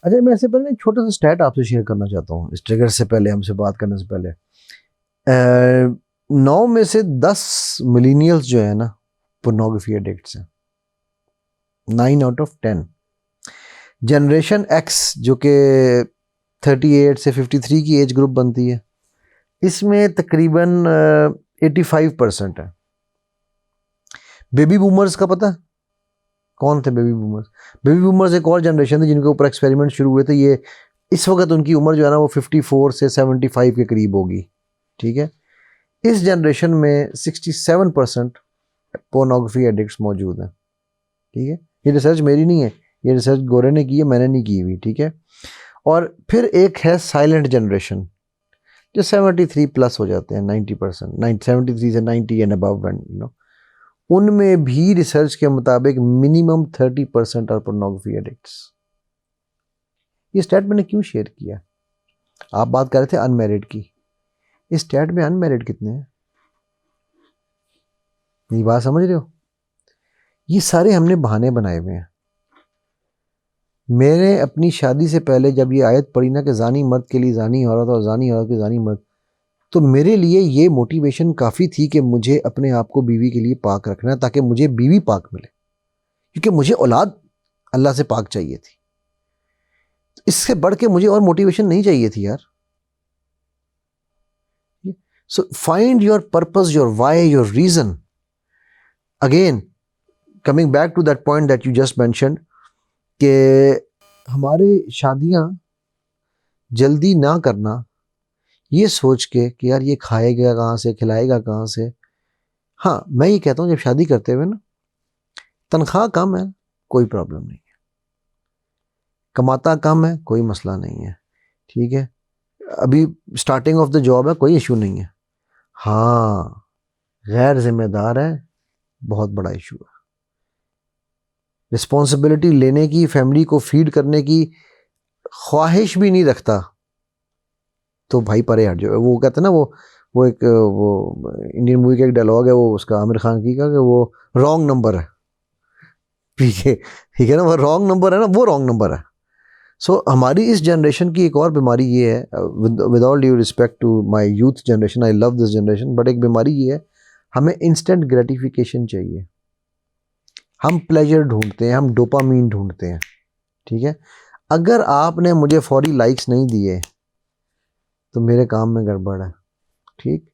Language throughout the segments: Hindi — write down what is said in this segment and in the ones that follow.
अच्छा, मैं इससे पहले एक छोटा सा स्टैट आपसे शेयर करना चाहता हूँ, इस ट्रिगर से पहले, हमसे बात करने से पहले। 9 में से 10 मिलीनियल्स जो है ना, पोर्नोग्राफी एडिक्ट्स हैं। 9 आउट ऑफ 10। जनरेशन एक्स जो कि 38 से 53 की एज ग्रुप बनती है, इसमें तकरीबन 85% है। बेबी बूमर्स का पता है कौन थे बेबी बूमर्स? बेबी बूमर्स एक और जनरेशन थी जिनके ऊपर एक्सपेरिमेंट शुरू हुए थे। ये इस वक्त उनकी उम्र जो है ना वो 54 से 75 के करीब होगी, ठीक है। इस जनरेशन में 67% पोर्नोग्राफी एडिक्ट्स मौजूद हैं, ठीक है। ये रिसर्च मेरी नहीं है, ये रिसर्च गोरे ने की है, मैंने नहीं की हुई, ठीक है। और फिर एक है साइलेंट जनरेशन जो 73 प्लस हो जाते हैं, 90%, 73 से 90 एंड अबव, यू नो। उनमें भी रिसर्च के मुताबिक मिनिमम 30% आर पोर्नोग्राफी एडिक्ट्स। ये स्टैट मैंने क्यों शेयर किया? आप बात कर रहे थे अनमैरिड की, इस स्टैट में अनमैरिड कितने हैं? ये बात समझ रहे हो? ये सारे हमने बहाने बनाए हुए हैं। मैंने अपनी शादी से पहले जब ये आयत पढ़ी ना कि जानी मर्द के लिए जानी औरत और जानी औरत के जानी मर्द, तो मेरे लिए ये मोटिवेशन काफ़ी थी कि मुझे अपने आप को बीवी के लिए पाक रखना है ताकि मुझे बीवी पाक मिले, क्योंकि मुझे औलाद अल्लाह से पाक चाहिए थी। इससे बढ़ के मुझे और मोटिवेशन नहीं चाहिए थी यार। So find your purpose, your why, your reason. Again coming back to that point that you just mentioned कि हमारे शादियां जल्दी ना करना ये सोच के कि यार ये खाएगा कहाँ से, खिलाएगा कहाँ से। हाँ, मैं ये कहता हूँ जब शादी करते हुए ना तनख्वाह कम है कोई प्रॉब्लम नहीं है, कमाता कम है कोई मसला नहीं है, ठीक है। अभी स्टार्टिंग ऑफ द जॉब है, कोई इशू नहीं है। हाँ, गैर जिम्मेदार है, बहुत बड़ा इशू है। रिस्पॉन्सिबिलिटी लेने की, फैमिली को फीड करने की ख्वाहिश भी नहीं रखता, तो भाई परे हट जाओ। वो कहते हैं ना, वो एक वो इंडियन मूवी का एक डायलॉग है, वो उसका आमिर खान की का, कि वो रॉन्ग नंबर है, ठीक है ना, वो रॉन्ग नंबर है ना, वो रॉन्ग नंबर है। सो हमारी इस जनरेशन की एक और बीमारी ये है, with all due respect to my youth generation, I love this generation, but एक बीमारी ये है, हमें इंस्टेंट ग्रेटिफिकेशन चाहिए। हम प्लेजर ढूंढते हैं, हम डोपामीन ढूंढते हैं, ठीक है। अगर आपने मुझे फौरी लाइक्स नहीं दिए तो मेरे काम में गड़बड़ है, ठीक।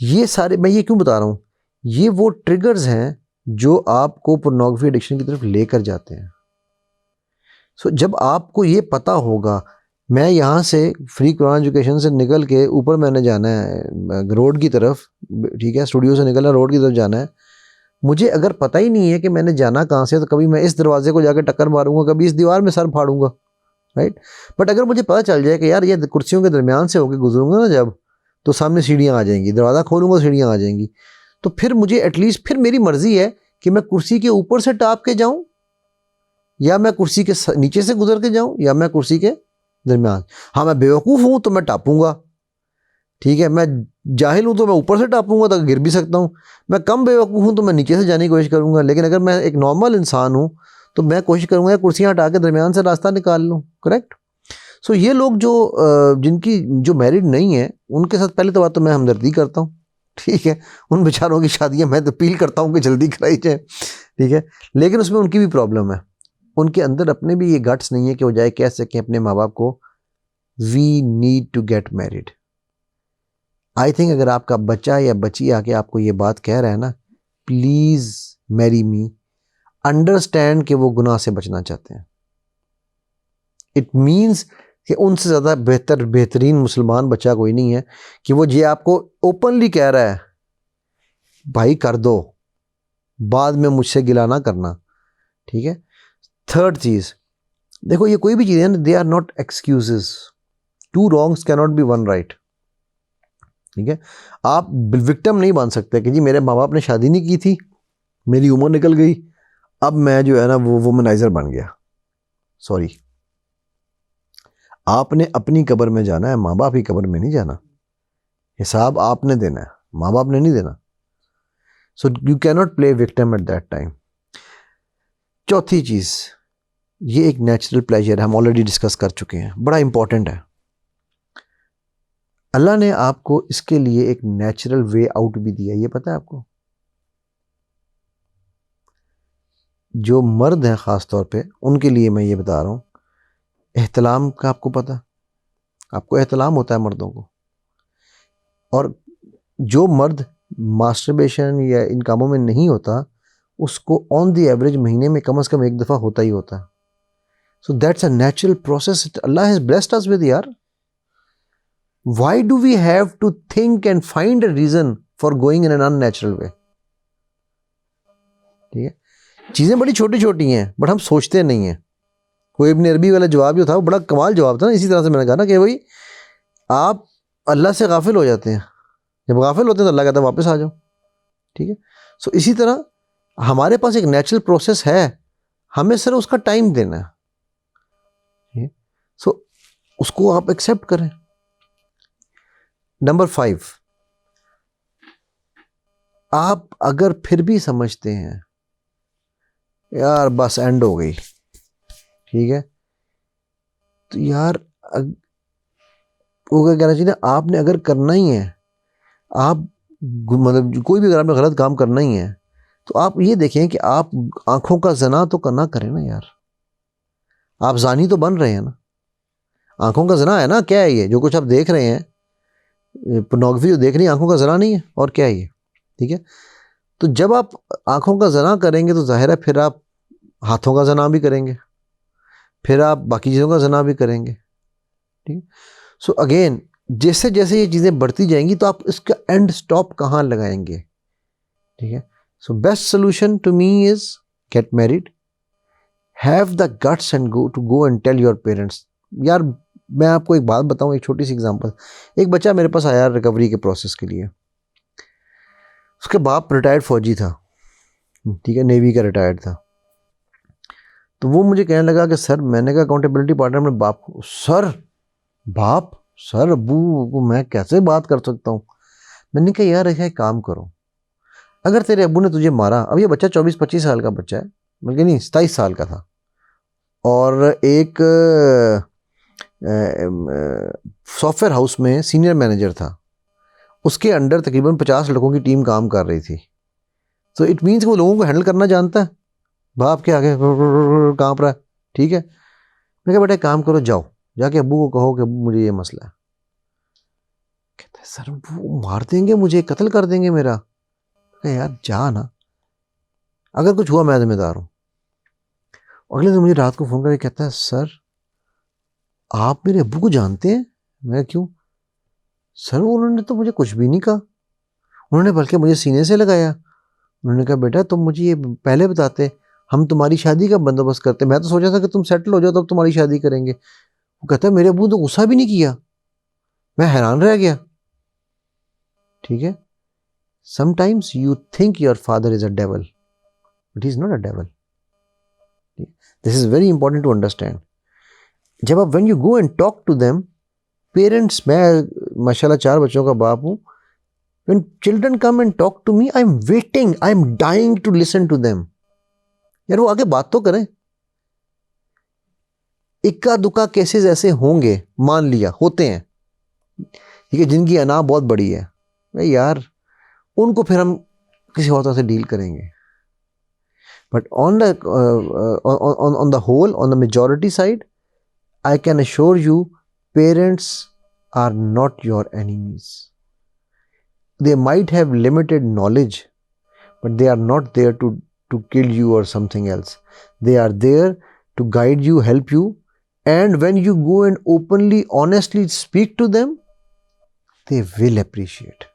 ये सारे मैं ये क्यों बता रहा हूँ, ये वो ट्रिगर्स हैं जो आपको पोर्नोग्राफी एडिक्शन की तरफ लेकर जाते हैं। सो जब आपको ये पता होगा, मैं यहाँ से फ्री कुरान एजुकेशन से निकल के ऊपर मैंने जाना है रोड की तरफ, ठीक है, स्टूडियो से निकलना रोड की तरफ जाना है, मुझे अगर पता ही नहीं है कि मैंने जाना कहाँ से, तो कभी मैं इस दरवाजे को जाकर टक्कर मारूंगा, कभी इस दीवार में सर फाड़ूंगा, राइट। बट अगर मुझे पता चल जाए कि यार ये कुर्सियों के दरमियान से होकर गुजरूंगा ना जब, तो सामने सीढ़ियाँ आ जाएंगी, दरवाज़ा खोलूंगा सीढ़ियाँ आ जाएंगी, तो फिर मुझे एटलीस्ट फिर मेरी मर्जी है कि मैं कुर्सी के ऊपर से टाप के जाऊँ, या मैं कुर्सी के नीचे से गुजर के जाऊँ, या मैं कुर्सी के दरमियान। हाँ, मैं बेवकूफ़ हूँ तो मैं टापूंगा, ठीक है। मैं जाहिल हूँ तो मैं ऊपर से टापूंगा, तो गिर भी सकता हूँ। मैं कम बेवकूफ़ हूँ तो मैं नीचे से जाने की कोशिश करूँगा। लेकिन अगर मैं एक नॉर्मल इंसान हूँ तो मैं कोशिश करूँगा कुर्सियाँ हटा के दरमियान से रास्ता निकाल लूँ, करेक्ट। सो ये लोग जो जिनकी जो मैरिड नहीं है, उनके साथ पहले तो बात तो मैं हमदर्दी करता हूँ, ठीक है। उन बेचारों की शादियाँ मैं तो अपील करता हूँ कि जल्दी कराई जाए, ठीक है। लेकिन उसमें उनकी भी प्रॉब्लम है, उनके अंदर अपने भी ये गट्स नहीं है कि वो जाए कह सकें अपने माँ बाप को we need to get married. I think अगर आपका बच्चा या बच्ची आके आपको ये बात कह रहा है ना, प्लीज़ मैरी मी, अंडरस्टैंड कि वो गुनाह से बचना चाहते हैं। इट मीन्स कि उनसे ज़्यादा बेहतरीन मुसलमान बच्चा कोई नहीं है कि वो ये आपको ओपनली कह रहा है भाई कर दो, बाद में मुझसे गिला ना करना, ठीक है। थर्ड चीज़, देखो ये कोई भी चीज़ है ना, they are not excuses, two wrongs can not be one right, ठीक है। आप विक्टिम नहीं बन सकते कि जी मेरे माँ बाप ने शादी नहीं की थी, मेरी उम्र निकल गई, अब मैं जो है ना वो वुमनाइजर बन गया। सॉरी, आपने अपनी कब्र में जाना है, माँ बाप की कब्र में नहीं जाना। हिसाब आपने देना है, माँ बाप ने नहीं देना। So you can not play victim at that time. चौथी चीज़, ये एक नेचुरल प्लेजर है, हम ऑलरेडी डिस्कस कर चुके हैं, बड़ा इंपॉर्टेंट है। अल्लाह ने आपको इसके लिए एक नेचुरल वे आउट भी दिया, ये पता है आपको? जो मर्द हैं ख़ास तौर पे उनके लिए मैं ये बता रहा हूँ, एहतलाम का आपको पता, आपको एहतलाम होता है मर्दों को, और जो मर्द मास्टरबेशन या इन कामों में नहीं होता उसको ऑन द एवरेज महीने में कम से कम एक दफ़ा होता ही होता है। So that's a natural process Allah has blessed us with यार। Why do we have to think and find a reason for going in an unnatural way? ठीक है, चीज़ें बड़ी छोटी छोटी हैं बट हम सोचते नहीं हैं। कोई इब्न अरबी वाला जवाब जो था वो बड़ा कमाल जवाब था ना, इसी तरह से मैंने कहा ना कि भाई आप अल्लाह से गाफिल हो जाते हैं, जब गाफिल होते हैं तो अल्लाह कहता है वापस आ जाओ। ठीक है, सो इसी तरह हमारे पास एक नेचुरल प्रोसेस है, हमें सिर्फ उसका टाइम देना है। सो उसको आप एक्सेप्ट करें। नंबर 5, आप अगर फिर भी समझते हैं यार बस एंड हो गई, ठीक है, तो यार वो क्या कहना चाहिए, आपने अगर करना ही है, आप मतलब कोई भी अगर आपने गलत काम करना ही है तो आप ये देखें कि आप आंखों का जना तो करना करें ना यार। आप जानी तो बन रहे हैं ना, आंखों का जना है ना, क्या है ये जो कुछ आप देख रहे हैं, पोर्नोग्राफी जो देख रही है आंखों का जना नहीं है और क्या है ये? ठीक है, तो जब आप आंखों का जना करेंगे तो जाहिर है फिर आप हाथों का जना भी करेंगे, फिर आप बाकी चीज़ों का जना भी करेंगे। ठीक, सो अगेन जैसे जैसे ये चीज़ें बढ़ती जाएंगी तो आप इसका एंड स्टॉप कहाँ लगाएंगे? ठीक है, so best solution to me is get married, have the guts and go and tell your parents. यार मैं आपको एक बात बताऊं, एक छोटी सी एग्जांपल। एक बच्चा मेरे पास आया रिकवरी के प्रोसेस के लिए, उसके बाप रिटायर्ड फौजी था, ठीक है, नेवी का रिटायर्ड था। तो वो मुझे कहने लगा कि सर, मैंने कहा अकाउंटेबिलिटी पार्टनर में बाप को, सर बाप, सर अबू को मैं कैसे बात कर सकता हूँ? मैंने कहा यार ऐसा काम करो, अगर तेरे अब्बू ने तुझे मारा, अब ये बच्चा 24-25 साल का बच्चा है, बल्कि नहीं 27 साल का था, और एक सॉफ्टवेयर हाउस में सीनियर मैनेजर था, उसके अंडर तकरीबन 50 लोगों की टीम काम कर रही थी। तो इट मीन्स वो लोगों को हैंडल करना जानता है, बाप के आगे कांप रहा है। ठीक है, मैं कहा बेटा काम करो, जाओ जाके अब्बू को कहो कि अब्बू मुझे ये मसला है। कहता है सर वो मार देंगे मुझे, कत्ल कर देंगे मेरा। यार जा ना, अगर कुछ हुआ मैं जिम्मेदार हूँ। अगले दिन मुझे रात को फ़ोन करके कहता है सर आप मेरे अब्बू को जानते हैं? मैं क्यों? सर उन्होंने तो मुझे कुछ भी नहीं कहा, उन्होंने बल्कि मुझे सीने से लगाया। उन्होंने कहा बेटा तुम मुझे ये पहले बताते, हम तुम्हारी शादी का बंदोबस्त करते, मैं तो सोचा था कि तुम सेटल हो जाओ तब तुम्हारी शादी करेंगे। वो कहता है मेरे अब्बू तो गुस्सा भी नहीं किया, मैं हैरान रह गया। ठीक है, sometimes you think your father is a devil, but he is not a devil. This is very important to understand. जब आप when you go and talk to them, parents, मैं माशाल्लाह 4 बच्चों का बाप हूँ, when children come and talk to me, I'm waiting, I'm dying to listen to them। यार वो आगे बात तो करें। इक्का दुक्का केसेस ऐसे होंगे, मान लिया होते हैं, ठीक है, जिनकी अना बहुत बड़ी है, भाई यार उनको फिर हम किसी और तरह से डील करेंगे। But on the on the whole, on the majority side, I can assure you parents are not your enemies. They might have limited knowledge, but they are not there to kill you or something else. They are there to guide you, help you, and when you go and openly, honestly speak to them, they will appreciate।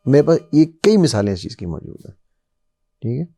मेरे पास ये कई मिसालें इस चीज़ की मौजूद है। ठीक है।